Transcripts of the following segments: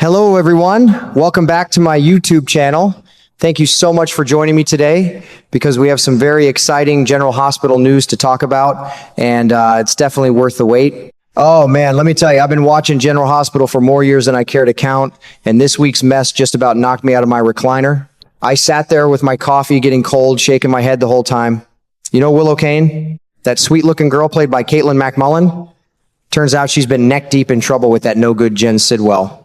Hello, everyone. Welcome back to my YouTube channel. Thank you so much for joining me today because we have some very exciting General Hospital news to talk about, and it's definitely worth the wait. Oh man, let me tell you, I've been watching General Hospital for more years than I care to count, and this week's mess just about knocked me out of my recliner. I sat there with my coffee getting cold, shaking my head the whole time. You know Willow Kane? That sweet-looking girl played by Caitlin MacMullen? Turns out she's been neck-deep in trouble with that no-good Jen Sidwell.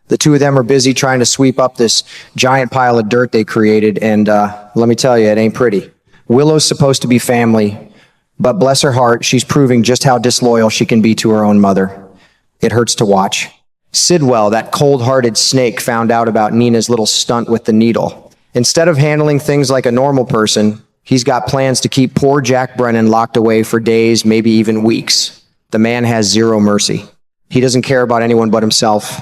The two of them are busy trying to sweep up this giant pile of dirt they created, and let me tell you, it ain't pretty. Willow's supposed to be family, but bless her heart, she's proving just how disloyal she can be to her own mother. It hurts to watch. Sidwell, that cold-hearted snake, found out about Nina's little stunt with the needle. Instead of handling things like a normal person, he's got plans to keep poor Jack Brennan locked away for days, maybe even weeks. The man has zero mercy. He doesn't care about anyone but himself.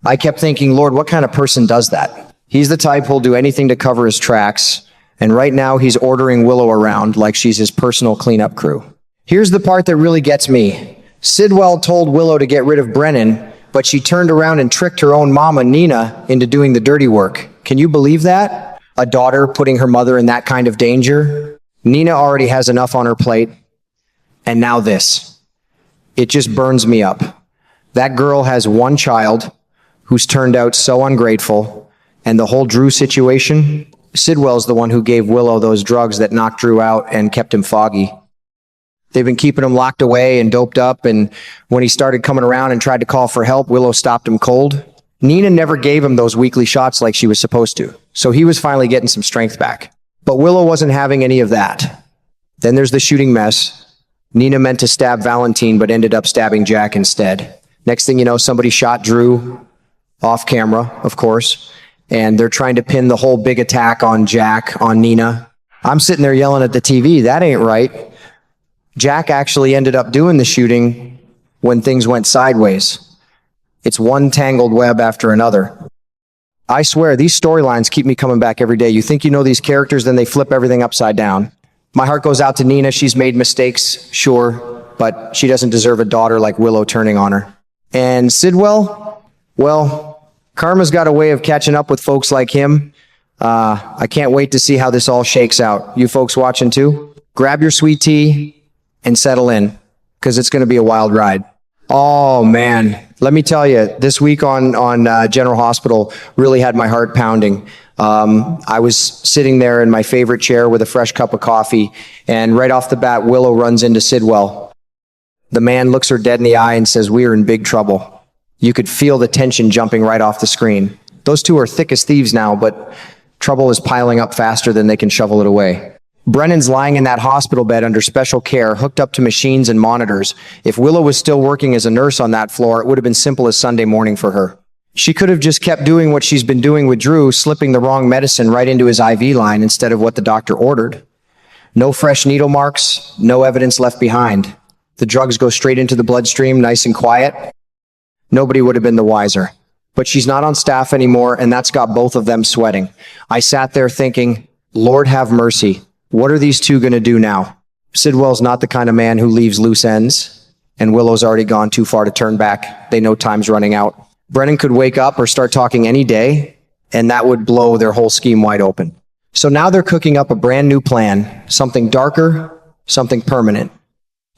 I kept thinking, Lord, what kind of person does that? He's the type who'll do anything to cover his tracks, and right now he's ordering Willow around like she's his personal cleanup crew. Here's the part that really gets me. Sidwell told Willow to get rid of Brennan, but she turned around and tricked her own mama, Nina, into doing the dirty work. Can you believe that? A daughter putting her mother in that kind of danger? Nina already has enough on her plate, and now this. It just burns me up. That girl has one child who's turned out so ungrateful, and the whole Drew situation, Sidwell's the one who gave Willow those drugs that knocked Drew out and kept him foggy. They've been keeping him locked away and doped up, and when he started coming around and tried to call for help, Willow stopped him cold. Nina never gave him those weekly shots like she was supposed to, so he was finally getting some strength back. But Willow wasn't having any of that. Then there's the shooting mess. Nina meant to stab Valentine, but ended up stabbing Jack instead. Next thing you know, somebody shot Drew, off camera, of course, and they're trying to pin the whole big attack on Jack, on Nina. I'm sitting there yelling at the TV, that ain't right. Jack actually ended up doing the shooting when things went sideways. It's one tangled web after another. I swear, these storylines keep me coming back every day. You think you know these characters, then they flip everything upside down. My heart goes out to Nina. She's made mistakes, sure, but she doesn't deserve a daughter like Willow turning on her. And Sidwell, well, karma's got a way of catching up with folks like him. I can't wait to see how this all shakes out. You folks watching too? Grab your sweet tea and settle in, because it's going to be a wild ride. Oh man, let me tell you, this week on General Hospital really had my heart pounding. I was sitting there in my favorite chair with a fresh cup of coffee, and right off the bat, Willow runs into Sidwell. The man looks her dead in the eye and says, "We are in big trouble." You could feel the tension jumping right off the screen. Those two are thick as thieves now, but trouble is piling up faster than they can shovel it away. Brennan's lying in that hospital bed under special care, hooked up to machines and monitors. If Willow was still working as a nurse on that floor, it would have been simple as Sunday morning for her. She could have just kept doing what she's been doing with Drew, slipping the wrong medicine right into his IV line instead of what the doctor ordered. No fresh needle marks, no evidence left behind. The drugs go straight into the bloodstream, nice and quiet. Nobody would have been the wiser. But she's not on staff anymore, and that's got both of them sweating. I sat there thinking, Lord have mercy. What are these two going to do now? Sidwell's not the kind of man who leaves loose ends, and Willow's already gone too far to turn back. They know time's running out. Brennan could wake up or start talking any day, and that would blow their whole scheme wide open. So now they're cooking up a brand new plan, something darker, something permanent.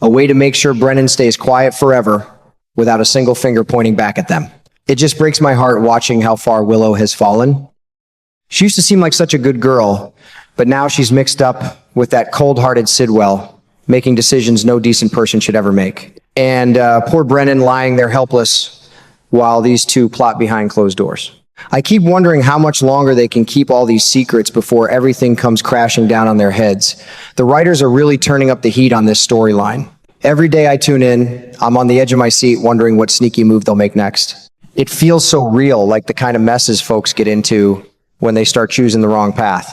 A way to make sure Brennan stays quiet forever without a single finger pointing back at them. It just breaks my heart watching how far Willow has fallen. She used to seem like such a good girl, but now she's mixed up with that cold-hearted Sidwell, making decisions no decent person should ever make. And poor Brennan lying there helpless while these two plot behind closed doors. I keep wondering how much longer they can keep all these secrets before everything comes crashing down on their heads. The writers are really turning up the heat on this storyline. Every day I tune in, I'm on the edge of my seat wondering what sneaky move they'll make next. It feels so real, like the kind of messes folks get into when they start choosing the wrong path.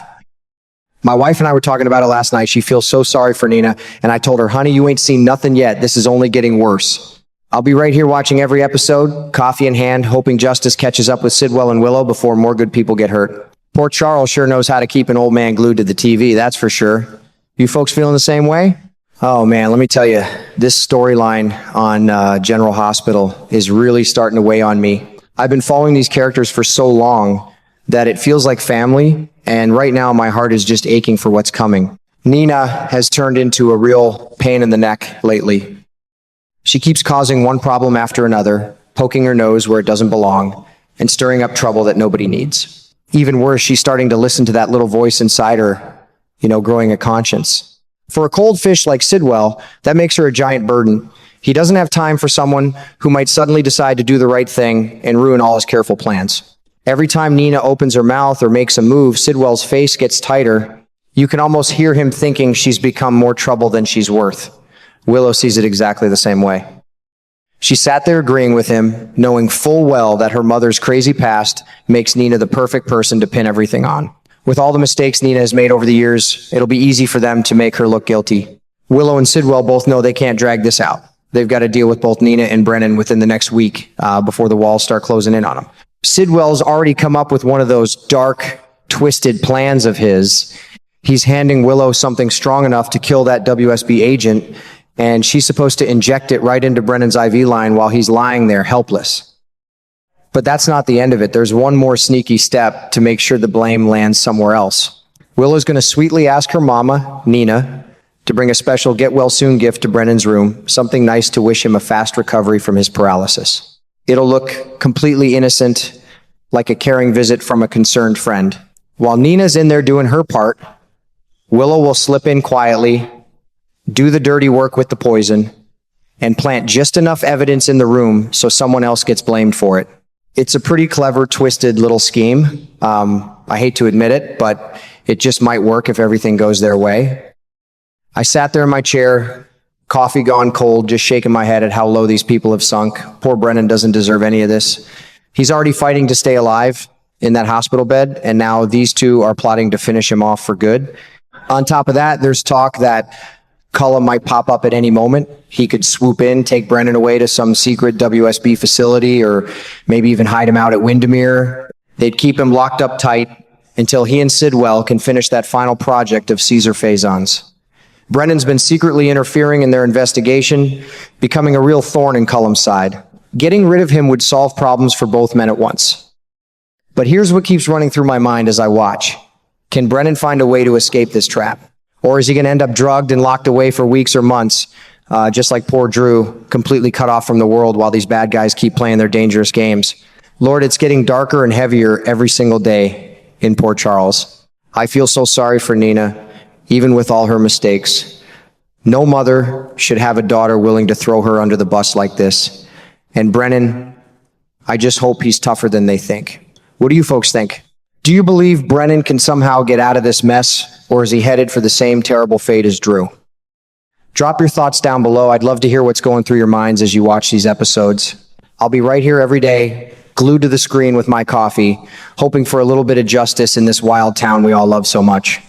My wife and I were talking about it last night. She feels so sorry for Nina, and I told her, honey, you ain't seen nothing yet. This is only getting worse. I'll be right here watching every episode, coffee in hand, hoping justice catches up with Sidwell and Willow before more good people get hurt. Poor Charles sure knows how to keep an old man glued to the TV, that's for sure. You folks feeling the same way? Oh man, let me tell you, this storyline on General Hospital is really starting to weigh on me. I've been following these characters for so long that it feels like family, and right now my heart is just aching for what's coming. Nina has turned into a real pain in the neck lately. She keeps causing one problem after another, poking her nose where it doesn't belong, and stirring up trouble that nobody needs. Even worse, she's starting to listen to that little voice inside her, growing a conscience. For a cold fish like Sidwell, that makes her a giant burden. He doesn't have time for someone who might suddenly decide to do the right thing and ruin all his careful plans. Every time Nina opens her mouth or makes a move, Sidwell's face gets tighter. You can almost hear him thinking she's become more trouble than she's worth. Willow sees it exactly the same way. She sat there agreeing with him, knowing full well that her mother's crazy past makes Nina the perfect person to pin everything on. With all the mistakes Nina has made over the years, it'll be easy for them to make her look guilty. Willow and Sidwell both know they can't drag this out. They've got to deal with both Nina and Brennan within the next week before the walls start closing in on them. Sidwell's already come up with one of those dark, twisted plans of his. He's handing Willow something strong enough to kill that WSB agent, and she's supposed to inject it right into Brennan's IV line while he's lying there helpless. But that's not the end of it. There's one more sneaky step to make sure the blame lands somewhere else. Willow's going to sweetly ask her mama, Nina, to bring a special get-well-soon gift to Brennan's room, something nice to wish him a fast recovery from his paralysis. It'll look completely innocent, like a caring visit from a concerned friend. While Nina's in there doing her part, Willow will slip in quietly, do the dirty work with the poison, and plant just enough evidence in the room so someone else gets blamed for it. It's a pretty clever, twisted little scheme. I hate to admit it, but it just might work if everything goes their way. I sat there in my chair, coffee gone cold, just shaking my head at how low these people have sunk. Poor Brennan doesn't deserve any of this. He's already fighting to stay alive in that hospital bed, and now these two are plotting to finish him off for good. On top of that, there's talk that Cullum might pop up at any moment. He could swoop in, take Brennan away to some secret WSB facility, or maybe even hide him out at Windermere. They'd keep him locked up tight until he and Sidwell can finish that final project of Caesar Phasons. Brennan's been secretly interfering in their investigation, becoming a real thorn in Cullum's side. Getting rid of him would solve problems for both men at once. But here's what keeps running through my mind as I watch. Can Brennan find a way to escape this trap? Or is he going to end up drugged and locked away for weeks or months, just like poor Drew, completely cut off from the world while these bad guys keep playing their dangerous games? Lord, it's getting darker and heavier every single day in Port Charles. I feel so sorry for Nina, even with all her mistakes. No mother should have a daughter willing to throw her under the bus like this. And Brennan, I just hope he's tougher than they think. What do you folks think? Do you believe Brennan can somehow get out of this mess, or is he headed for the same terrible fate as Drew? Drop your thoughts down below. I'd love to hear what's going through your minds as you watch these episodes. I'll be right here every day, glued to the screen with my coffee, hoping for a little bit of justice in this wild town we all love so much.